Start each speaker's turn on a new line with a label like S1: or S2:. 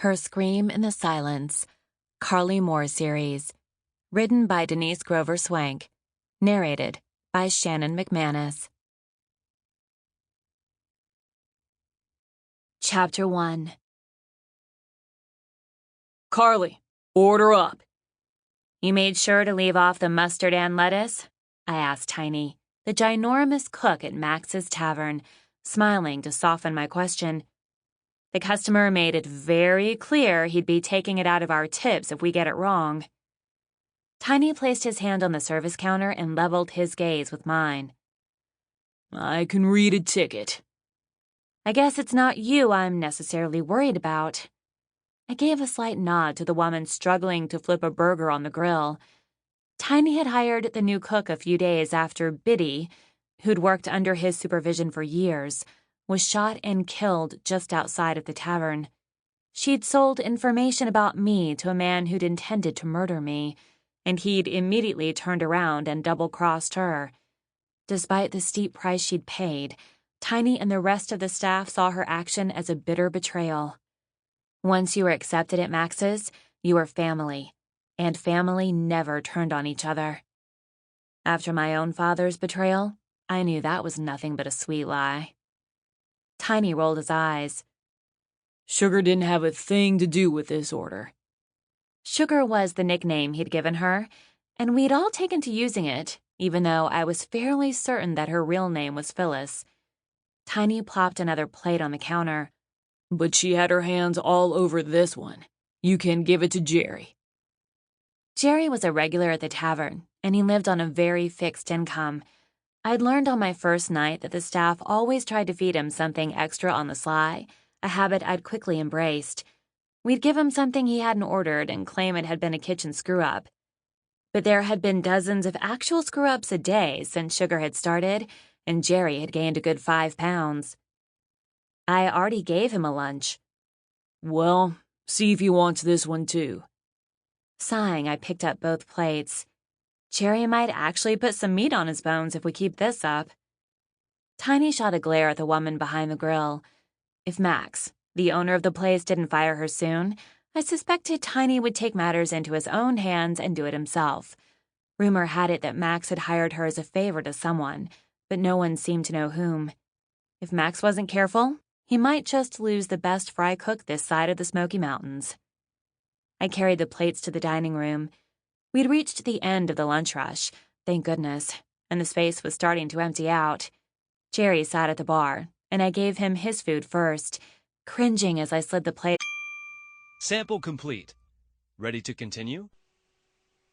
S1: Her Scream in the Silence, Carly Moore series. Written by Denise Grover Swank. Narrated by Shannon Mcmanus. Chapter 1.
S2: Carly, order up.
S1: You made sure to leave off the mustard and lettuce? I asked Tiny, the ginormous cook at Max's Tavern, smiling to soften my question. The customer made it very clear he'd be taking it out of our tips if we get it wrong. Tiny placed his hand on the service counter and leveled his gaze with mine.
S2: I can read a ticket.
S1: I guess it's not you I'm necessarily worried about. I gave a slight nod to the woman struggling to flip a burger on the grill. Tiny had hired the new cook a few days after Biddy, who'd worked under his supervision for years, was shot and killed just outside of the tavern. She'd sold information about me to a man who'd intended to murder me, and he'd immediately turned around and double-crossed her. Despite the steep price she'd paid, Tiny and the rest of the staff saw her action as a bitter betrayal. Once you were accepted at Max's, you were family, and family never turned on each other. After my own father's betrayal, I knew that was nothing but a sweet lie. Tiny rolled his eyes.
S2: Sugar didn't have a thing to do with this order.
S1: Sugar was the nickname he'd given her, and we'd all taken to using it, even though I was fairly certain that her real name was Phyllis. Tiny plopped another plate on the counter.
S2: But she had her hands all over this one. You can give it to Jerry.
S1: Jerry was a regular at the tavern, and he lived on a very fixed income. I'd learned on my first night that the staff always tried to feed him something extra on the sly, a habit I'd quickly embraced. We'd give him something he hadn't ordered and claim it had been a kitchen screw-up. But there had been dozens of actual screw-ups a day since Sugar had started, and Jerry had gained a good 5 pounds. I already gave him a lunch.
S2: Well, see if he wants this one too.
S1: Sighing, I picked up both plates. Jerry might actually put some meat on his bones if we keep this up. Tiny shot a glare at the woman behind the grill. If Max, the owner of the place, didn't fire her soon, I suspected Tiny would take matters into his own hands and do it himself. Rumor had it that Max had hired her as a favor to someone, but no one seemed to know whom. If Max wasn't careful, he might just lose the best fry cook this side of the Smoky Mountains. I carried the plates to the dining room. We'd reached the end of the lunch rush, thank goodness, and the space was starting to empty out. Jerry sat at the bar, and I gave him his food first, cringing as I slid the plate.
S3: Sample complete. Ready to continue?